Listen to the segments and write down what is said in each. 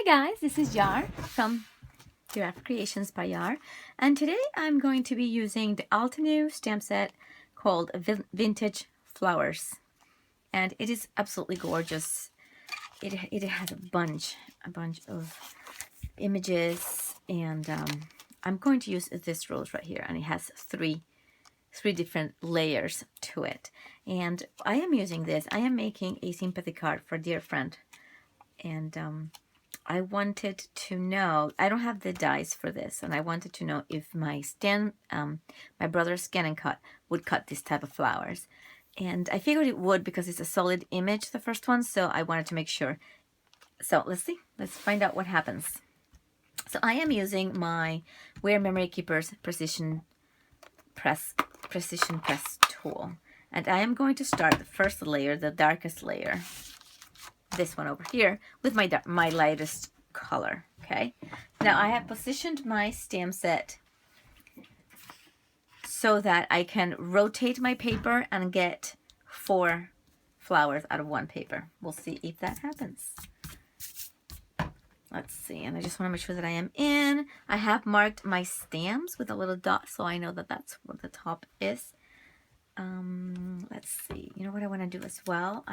Hi guys, this is Yar from Giraffe Creations by Yar, and today I'm going to be using the Altenew stamp set called Vintage Flowers, and it is absolutely gorgeous. It has a bunch of images, and I'm going to use this rose right here, and it has three different layers to it. And I am using this. I am making a sympathy card for a dear friend, and I wanted to know, I don't have the dies for this, and I wanted to know if my my brother's Scan and Cut would cut this type of flowers. And I figured it would because it's a solid image, the first one, so I wanted to make sure. So let's see, let's find out what happens. So I am using my Wear Memory Keepers Precision Press tool. And I am going to start the first layer, the darkest layer, this one over here, with my lightest color. Okay, now I have positioned my stamp set so that I can rotate my paper and get 4 flowers out of one paper. We'll see if that happens. Let's see, and I just want to make sure that I am in. I have marked my stamps with a little dot so I know that that's what the top is. Let's see, you know what I want to do as well?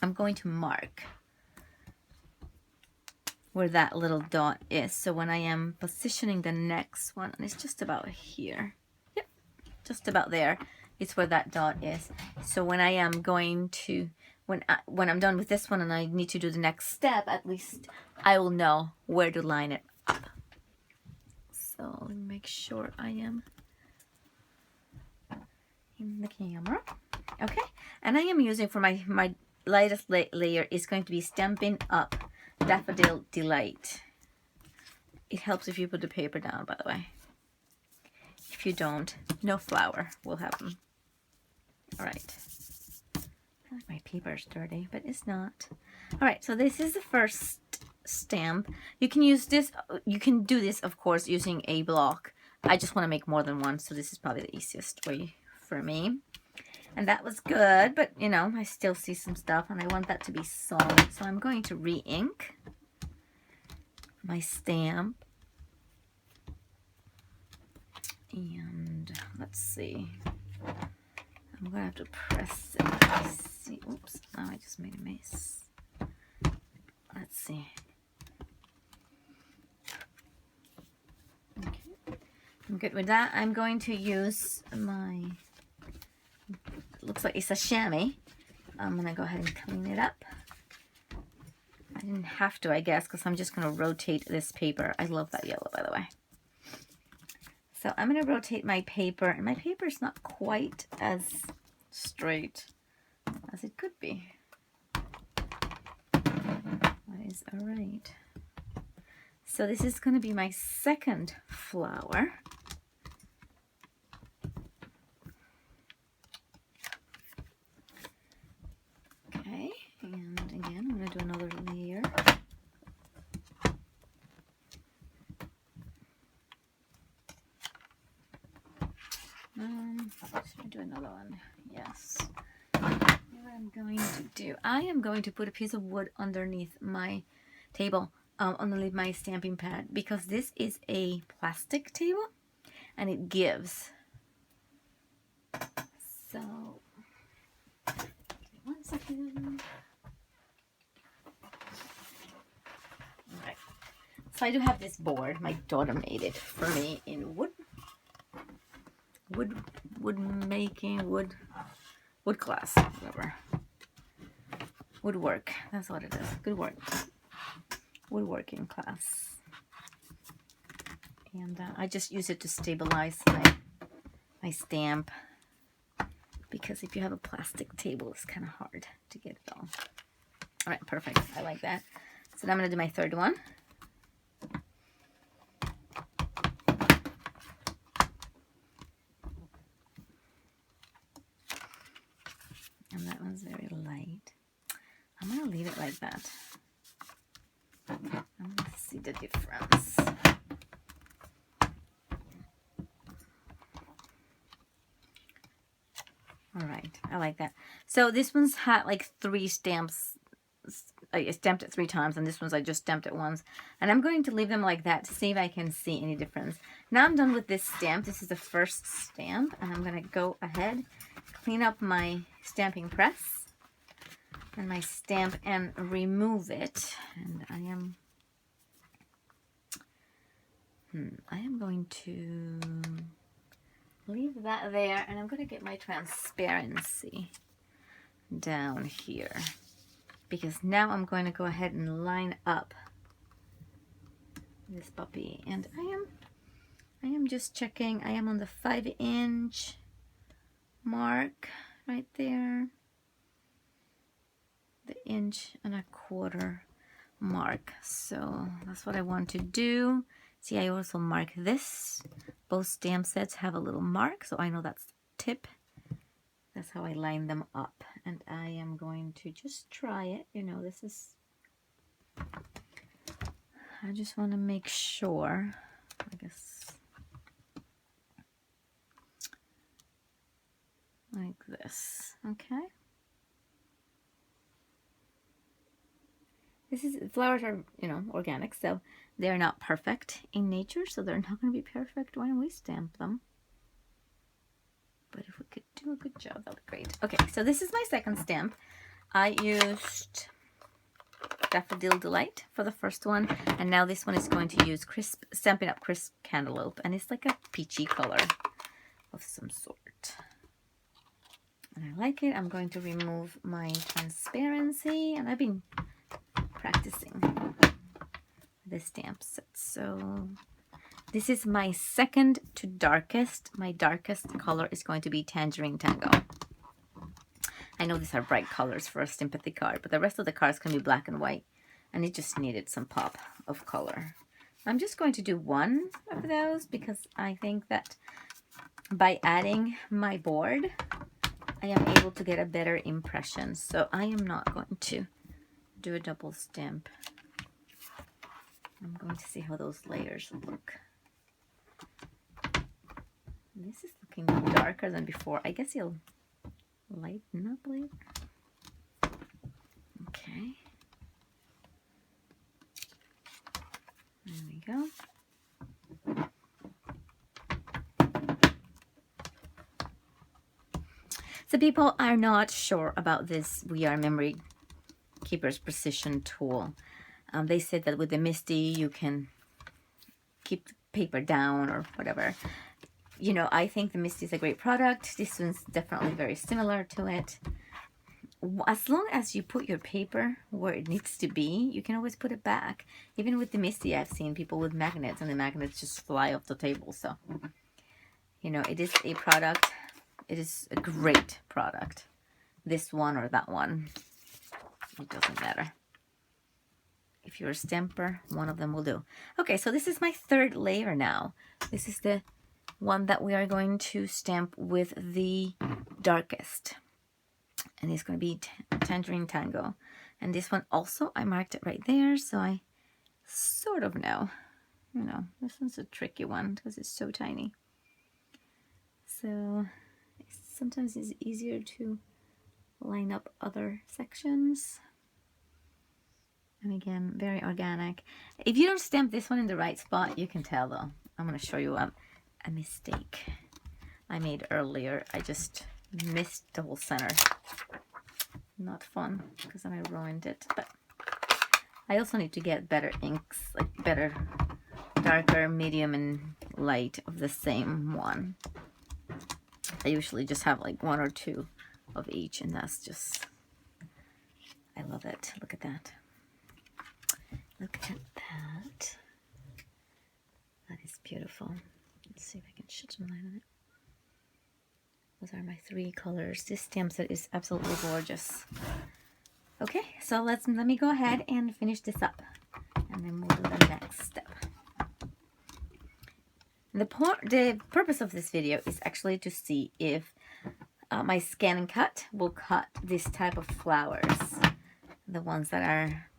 I'm going to mark where that little dot is. So when I am positioning the next one, and it's just about here. Yep, just about there. It's where that dot is. So when I am going to, when I'm done with this one and I need to do the next step, at least I will know where to line it up. So let me make sure I am in the camera. Okay, and I am using for my lightest layer is going to be Stampin' Up! Daffodil Delight. It helps if you put the paper down, by the way. If you don't, no flower will happen. Alright. I feel like my paper is dirty, but it's not. Alright, so this is the first stamp. You can use this, you can do this, of course, using a block. I just want to make more than one, so this is probably the easiest way for me. And that was good, but you know, I still see some stuff and I want that to be solid. So I'm going to re-ink my stamp. And let's see. I'm going to have to press it. Let's see. Oops, now I just made a mess. Let's see. Okay, I'm good with that. I'm going to use my, looks like it's a chamois. I'm going to go ahead and clean it up. I didn't have to, I guess, because I'm just going to rotate this paper. I love that yellow, by the way. So I'm going to rotate my paper, and my paper is not quite as straight as it could be. That is all right. So this is going to be my second flower. Okay, and again, I'm going to do another layer. Should I do another one? Yes. What I'm going to do, I am going to put a piece of wood underneath my table, underneath my stamping pad, because this is a plastic table and it gives. So, one second. Alright. So I do have this board. My daughter made it for me in wood class, whatever. Woodwork, that's what it is. Good work. Woodworking class. And I just use it to stabilize my stamp, because if you have a plastic table, it's kind of hard to get it all. All right, perfect. I like that. So now I'm going to do my third one. And that one's very light. I'm going to leave it like that. I'm going to see the difference. All right, I like that. So this one's had like 3 stamps I stamped it 3 times, and this one's I just stamped it once. And I'm going to leave them like that to see if I can see any difference. Now I'm done with this stamp. This is the first stamp, and I'm going to go ahead, clean up my stamping press and my stamp and remove it. And I am going to leave that there, and I'm going to get my transparency down here, because now I'm going to go ahead and line up this puppy. And I am just checking. I am on the 5-inch mark right there, the 1.25-inch mark. So that's what I want to do. See, I also mark this. Both stamp sets have a little mark, so I know that's the tip. That's how I line them up. And I am going to just try it. You know, this is, I just want to make sure, I guess, like this, okay? Flowers are, you know, organic, so they're not perfect in nature, so they're not going to be perfect when we stamp them. But if we could do a good job, that would be great. Okay, so this is my second stamp. I used Daffodil Delight for the first one, and now this one is going to use Stampin' Up! Crisp Cantaloupe, and it's like a peachy color of some sort. And I like it. I'm going to remove my transparency, and I've been practicing the stamp set. So this is my second to darkest. My darkest color is going to be Tangerine Tango. I know these are bright colors for a sympathy card, but the rest of the cards can be black and white, and it just needed some pop of color. I'm just going to do one of those because I think that by adding my board, I am able to get a better impression. So I am not going to do a double stamp. I'm going to see how those layers look. This is looking darker than before. I guess you'll lighten up later. Okay. There we go. So people are not sure about this We Are Memory Keeper's Precision tool. They said that with the Misty you can keep the paper down or whatever. You know, I think the Misty is a great product. This one's definitely very similar to it. As long as you put your paper where it needs to be, you can always put it back. Even with the Misty, I've seen people with magnets, and the magnets just fly off the table. So, you know, it is a product. It is a great product. This one or that one, it doesn't matter. If you're a stamper, one of them will do. Okay, so this is my third layer now. This is the one that we are going to stamp with the darkest. And it's going to be Tangerine Tango. And this one also, I marked it right there, so I sort of know. You know, this one's a tricky one because it's so tiny. So sometimes it's easier to line up other sections. And again, very organic. If you don't stamp this one in the right spot, you can tell though. I'm going to show you a mistake I made earlier. I just missed the whole center. Not fun because then I ruined it. But I also need to get better inks, like better darker, medium, and light of the same one. I usually just have like 1 or 2 of each, and that's just, I love it. Look at that. Look at that. That is beautiful. Let's see if I can shed some light on it. Those are my 3 colors. This stamp set is absolutely gorgeous. Okay, so let me go ahead and finish this up, and then we'll do the next step. The purpose of this video is actually to see if my Scan and Cut will cut this type of flowers. The ones that are,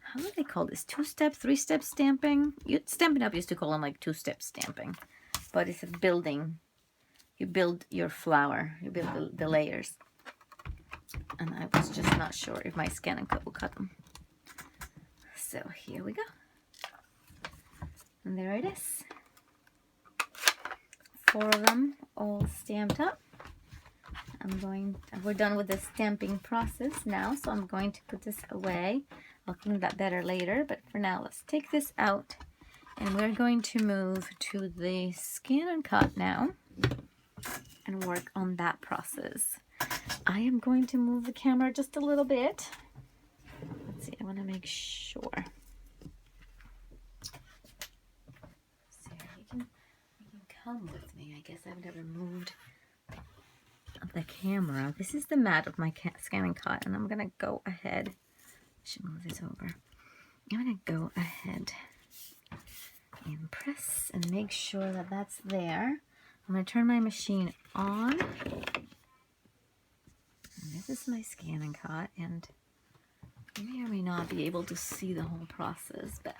how do they call this? 2-step, 3-step stamping? Stampin' Up! Used to call them like 2-step stamping. But it's a building. You build your flower. You build the layers. and I was just not sure if my scan and cut will cut them. So here we go. And there it is. 4 of them all stamped up. We're done with the stamping process now, so I'm going to put this away. I'll clean that better later, but for now, let's take this out. And we're going to move to the scan and cut now and work on that process. I am going to move the camera just a little bit. Let's see, I want to make sure. So you can come with me. I guess I've never moved the camera. This is the mat of my scan and cut, and I'm going to go ahead. I should move this over. I'm going to go ahead and press and make sure that that's there. I'm going to turn my machine on. And this is my scan and cut, and you may or may not be able to see the whole process, but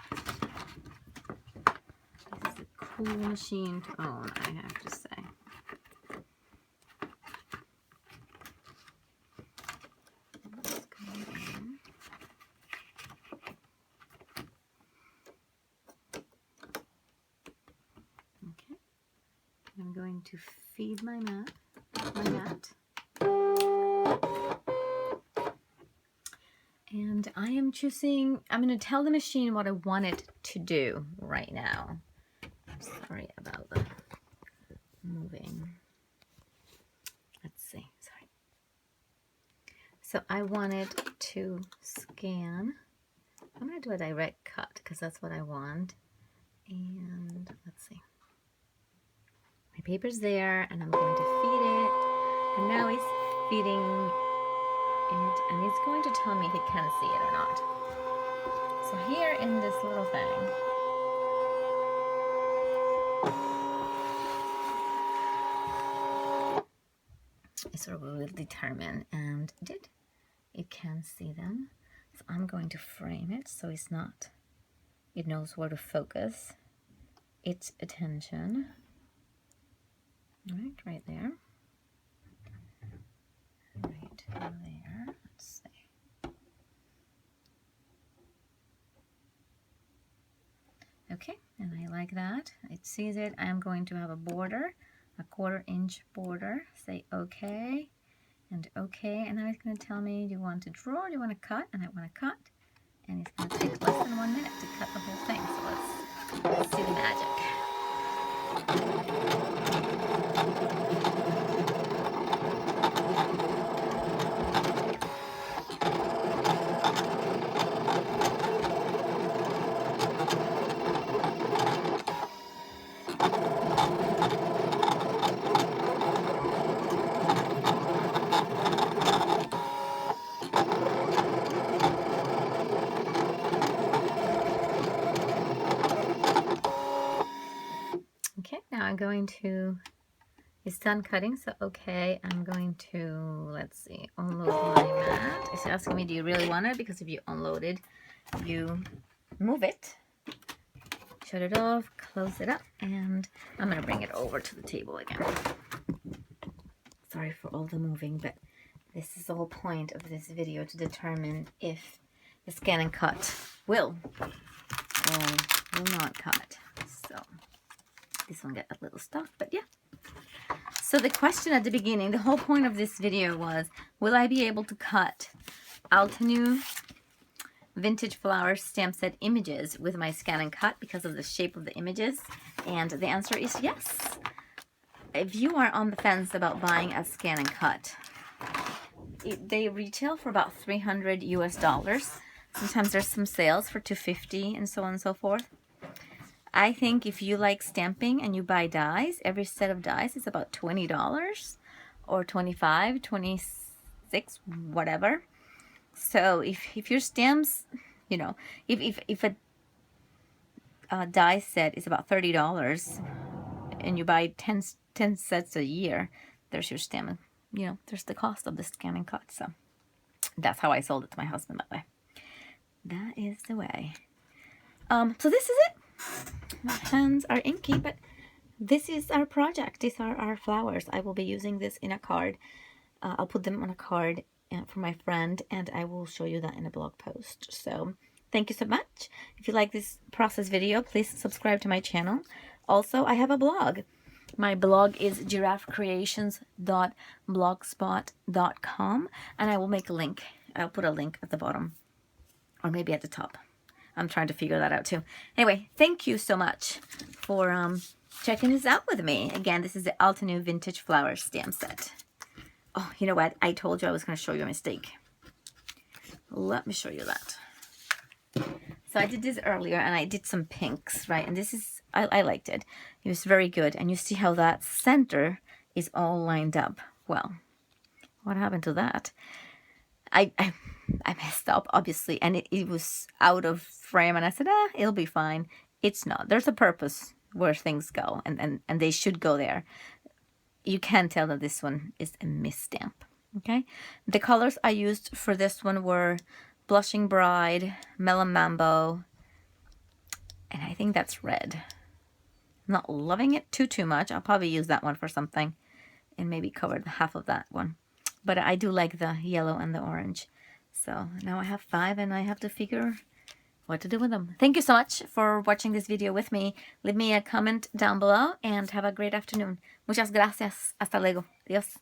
this is a cool machine to own, I have to say. I'm going to feed my mat. And I am choosing, I'm going to tell the machine what I want it to do right now. Sorry about the moving. Let's see, sorry. So I want it to scan. I'm going to do a direct cut because that's what I want. And let's see. My paper's there, and I'm going to feed it, and now it's feeding it, and it's going to tell me if it can see it or not. So here in this little thing, it sort of will determine, and it can see them. So I'm going to frame it so it's not, it knows where to focus its attention. Right there. Right there. Let's see. Okay, and I like that. It sees it. I am going to have a border, a 1/4 inch border. Say okay, and okay. And now it's going to tell me, do you want to draw or do you want to cut? And I want to cut. And it's going to take less than 1 minute to cut the whole thing. So let's see the magic. I'm going to, it's done cutting, so okay, I'm going to, let's see, unload my mat. It's asking me, do you really want it? Because if you unload it, you move it, shut it off, close it up, and I'm going to bring it over to the table again. Sorry for all the moving, but this is the whole point of this video, to determine if the scan and cut will or will not cut. So this one got a little stuck, but yeah. So the question at the beginning, the whole point of this video was, will I be able to cut Altenew Vintage Flowers stamp set images with my scan and cut because of the shape of the images? And the answer is yes. If you are on the fence about buying a scan and cut, they retail for about $300 US. Sometimes there's some sales for $250 and so on and so forth. I think if you like stamping and you buy dies, every set of dies is about $20 or $25, $26, whatever. So if your stamps, you know, if a die set is about $30 and you buy 10 sets a year, there's your stamp, you know, there's the cost of the scan and cut. So that's how I sold it to my husband that way. That is the way. So this is it. My hands are inky, but this is our project. These are our flowers. I will be using this in a card. I'll put them on a card for my friend, and I will show you that in a blog post. So thank you so much. If you like this process video, please subscribe to my channel. Also, I have a blog. My blog is giraffecreations.blogspot.com, and I will make a link. I'll put a link at the bottom, or maybe at the top. I'm trying to figure that out too. Anyway, thank you so much for checking this out with me. Again, this is the Altenew Vintage Flowers stamp set. Oh, you know what? I told you I was going to show you a mistake. Let me show you that. So I did this earlier, and I did some pinks, right? And this is, I liked it. It was very good. And you see how that center is all lined up. Well, what happened to that? I messed up, obviously, and it was out of frame, and I said, it'll be fine. It's not. There's a purpose where things go, and they should go there. You can tell that this one is a misstamp, okay? The colors I used for this one were Blushing Bride, Melon Mambo, and I think that's red. I'm not loving it too much. I'll probably use that one for something and maybe cover half of that one. But I do like the yellow and the orange. So now I have 5, and I have to figure what to do with them. Thank you so much for watching this video with me. Leave me a comment down below and have a great afternoon. Muchas gracias. Hasta luego. Adiós.